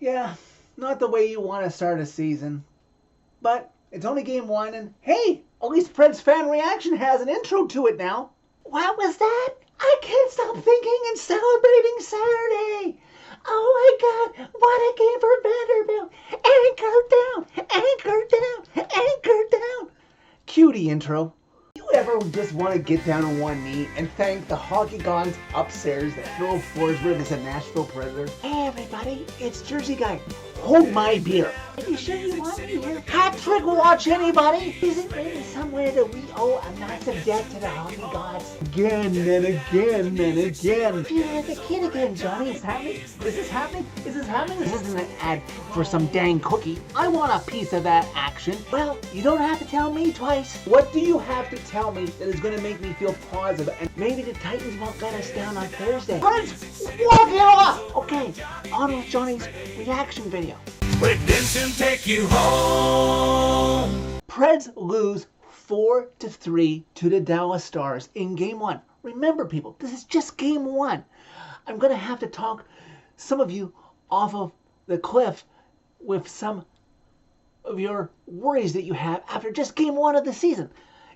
Yeah, not the way you want to start a season. But it's only game one, and hey, at least Fred's fan reaction has an intro to it now. What was that? I can't stop thinking and celebrating Saturday. Oh my God, what a game for Vanderbilt. Anchor down, anchor down, anchor down. Cutie intro. You ever just want to get down on one knee and thank the hockey gods upstairs that Phil Forsberg is a Nashville Predator? Hey everybody, it's Jersey Guy. Hold my beer. Are you sure you want me here? Hat trick watch anybody? Is it maybe somewhere that we owe a massive debt to the hockey gods? Again and again and again. You're the kid again, Johnny. Is happening? Is this happening? Is this happening? This isn't an ad for some dang cookie. I want a piece of that action. Well, you don't have to tell me twice. What do you have to tell me that is going to make me feel positive? And maybe the Titans won't let us down on Thursday. Friends, walk it off! Okay, on with Johnny's reaction video. Redemption take you home. Preds lose 4-3 to the Dallas Stars in game one. Remember, people, this is just game one. I'm going to have to talk some of you off of the cliff with some of your worries that you have after just game one of the season.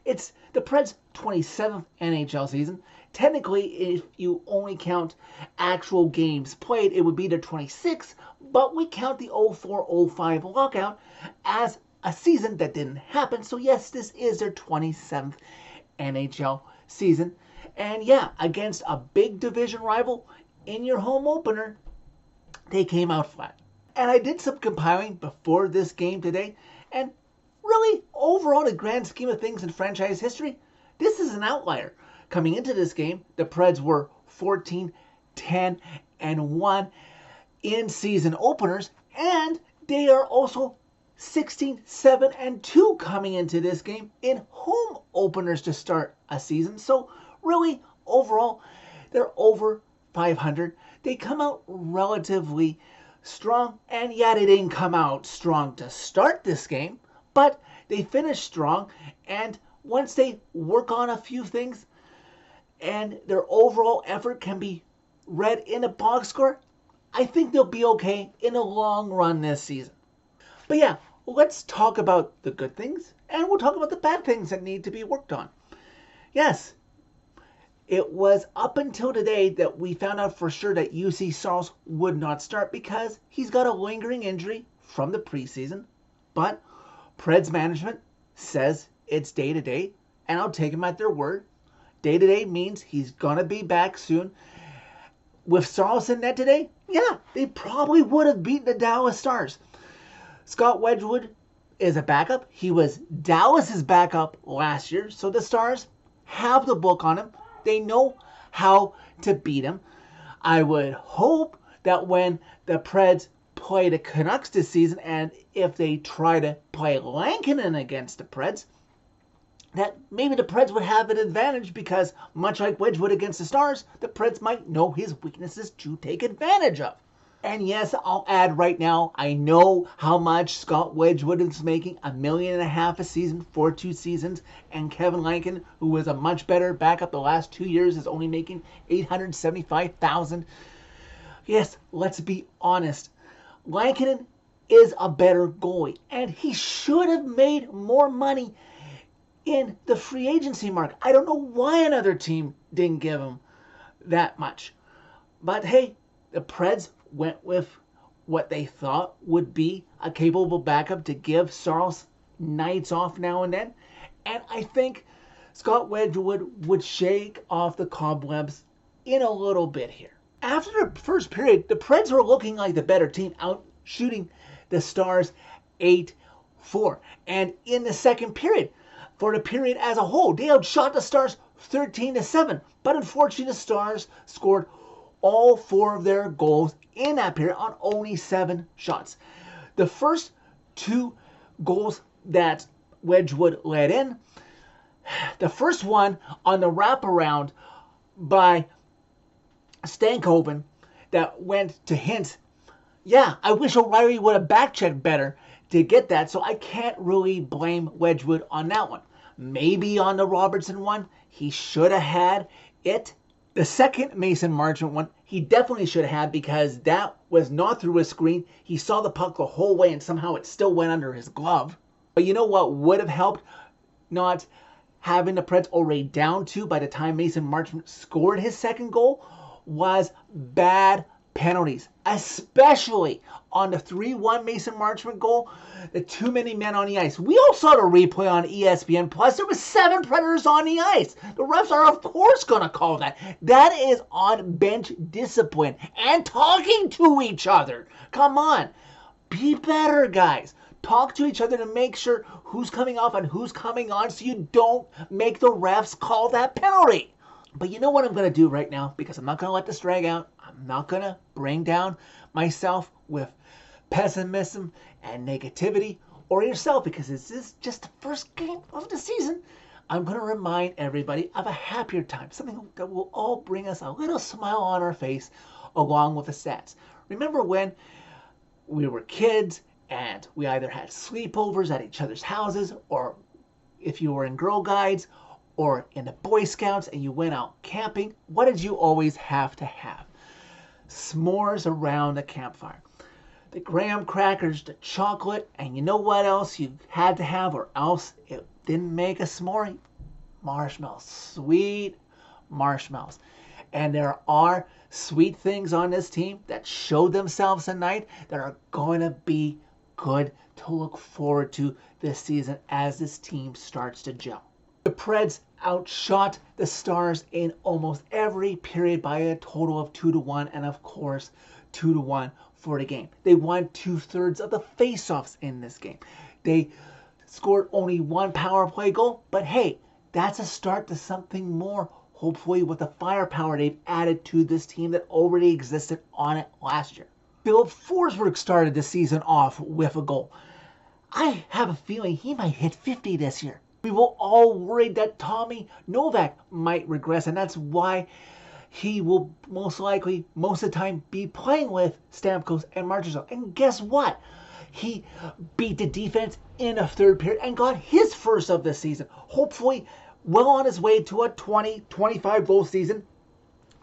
It's the Preds' 27th NHL season. Technically, if you only count actual games played, it would be their 26th, but we count the 04-05 lockout as a season that didn't happen. So yes, this is their 27th NHL season. And yeah, against a big division rival in your home opener, they came out flat. And I did some compiling before this game today, and really, overall, the grand scheme of things in franchise history, this is an outlier. Coming into this game, the Preds were 14-10-1 in season openers, and they are also 16-7-2 coming into this game in home openers to start a season. So really, overall, they're over 500. They come out relatively strong, and yeah, they didn't come out strong to start this game, but they finished strong, and once they work on a few things and their overall effort can be read in a box score, I think they'll be okay in the long run this season. But yeah, let's talk about the good things, and we'll talk about the bad things that need to be worked on. Yes, it was up until today that we found out for sure that UC Saros would not start because he's got a lingering injury from the preseason. But Preds management says it's day-to-day, and I'll take them at their word. Day-to-day means he's going to be back soon. With Saros in net today, yeah, they probably would have beaten the Dallas Stars. Scott Wedgwood is a backup. He was Dallas's backup last year, so the Stars have the book on him. They know how to beat him. I would hope that when the Preds play the Canucks this season, and if they try to play Lankinen against the Preds, that maybe the Preds would have an advantage because, much like Wedgwood against the Stars, the Preds might know his weaknesses to take advantage of. And yes, I'll add right now, I know how much Scott Wedgwood is making, $1.5 million a season for 2 seasons, and Kevin Lankinen, who was a much better backup the last 2 years, is only making $875,000. Yes, let's be honest. Lankinen is a better goalie, and he should have made more money in the free agency market. I don't know why another team didn't give him that much. But hey, the Preds went with what they thought would be a capable backup to give Saros nights off now and then. And I think Scott Wedgwood would shake off the cobwebs in a little bit here. After the first period, the Preds were looking like the better team, out shooting the Stars 8-4. And in the second period, for the period as a whole, they outshot the Stars 13-7. But unfortunately, the Stars scored all 4 of their goals in that period on only 7 shots. The first 2 goals that Wedgwood let in, the first one on the wraparound by Stankoven that went to Hintz. Yeah, I wish O'Reilly would have back-checked better to get that, so I can't really blame Wedgwood on that one. Maybe on the Robertson one, he should have had it. The second Mason Marchment one, he definitely should have had because that was not through his screen. He saw the puck the whole way and somehow it still went under his glove. But you know what would have helped not having the Preds already down 2 by the time Mason Marchment scored his second goal was bad penalties, especially on the 3-1 Mason Marchment goal, the too many men on the ice. We all saw the replay on ESPN Plus. There was 7 Predators on the ice. The refs are of course going to call that. That is on bench discipline and talking to each other. Come on, be better, guys. Talk to each other to make sure who's coming off and who's coming on so you don't make the refs call that penalty. But you know what I'm going to do right now, because I'm not going to let this drag out. I'm not going to bring down myself with pessimism and negativity, or yourself, because this is just the first game of the season. I'm going to remind everybody of a happier time, something that will all bring us a little smile on our face along with the stats. Remember when we were kids and we either had sleepovers at each other's houses, or if you were in Girl Guides or in the Boy Scouts and you went out camping, what did you always have to have? S'mores around the campfire. The graham crackers, the chocolate, and you know what else you had to have, or else it didn't make a s'more? Marshmallows. Sweet marshmallows. And there are sweet things on this team that showed themselves tonight that are going to be good to look forward to this season as this team starts to gel. The Preds outshot the Stars in almost every period by a total of 2-1, and of course 2-1 for the game. They won 2/3 of the faceoffs in this game. They scored only 1 power play goal, but hey, that's a start to something more, hopefully with the firepower they've added to this team that already existed on it last year. Philip Forsberg started the season off with a goal. I have a feeling he might hit 50 this year. We were all worried that Tommy Novak might regress, and that's why he will most likely, most of the time, be playing with Stamkos and Marchessault. And guess what? He beat the defense in a third period and got his first of the season. Hopefully, well on his way to a 20, 25 goal season,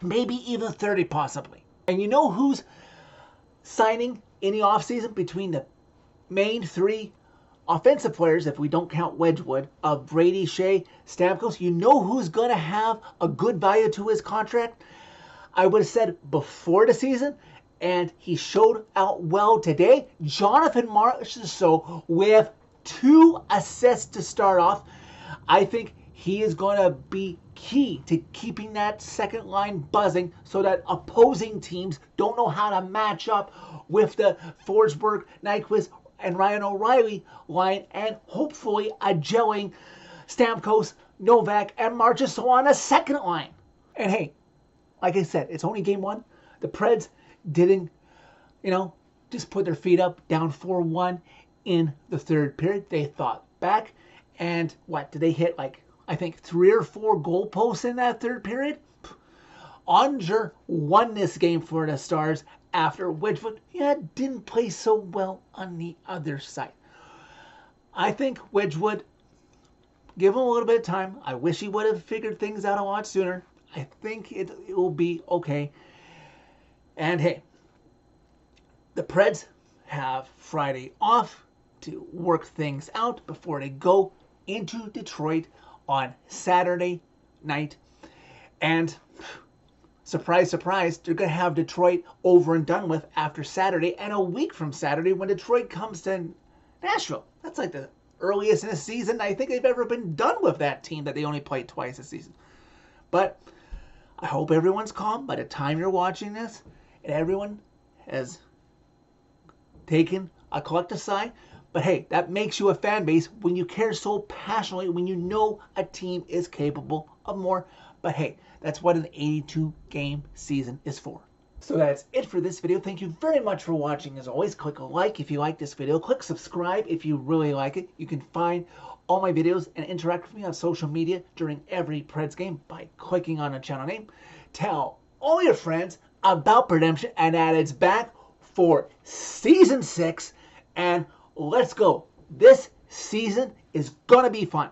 maybe even 30 possibly. And you know who's signing in the offseason between the main 3 offensive players, if we don't count Wedgwood, of Brady, Shea, Stamkos? You know who's going to have a good value to his contract? I would have said before the season, and he showed out well today. Jonathan Marchessault with 2 assists to start off. I think he is going to be key to keeping that second line buzzing so that opposing teams don't know how to match up with the Forsberg, Nyquist, and Ryan O'Reilly line, and hopefully a gelling Stamkos, Novak, and Marchessault on a second line. And hey, like I said, it's only game 1. The Preds didn't, just put their feet up, down 4-1 in the third period. They thought back, and what, did they hit I think 3 or 4 goalposts in that third period? Onger won this game for the Stars after Wedgwood didn't play so well on the other side. I think Wedgwood, give him a little bit of time. I wish he would have figured things out a lot sooner. I think it will be okay. And hey, the Preds have Friday off to work things out before they go into Detroit on Saturday night. And surprise, surprise, they're going to have Detroit over and done with after Saturday, and a week from Saturday when Detroit comes to Nashville. That's like the earliest in the season I think they've ever been done with that team that they only played twice this season. But I hope everyone's calm by the time you're watching this, and everyone has taken a collective sigh. But hey, that makes you a fan base when you care so passionately, when you know a team is capable of more. But hey, that's what an 82-game season is for. So that's it for this video. Thank you very much for watching. As always, click a like if you like this video. Click subscribe if you really like it. You can find all my videos and interact with me on social media during every Preds game by clicking on a channel name. Tell all your friends about Redemption and that it's back for Season 6. And let's go. This season is going to be fun.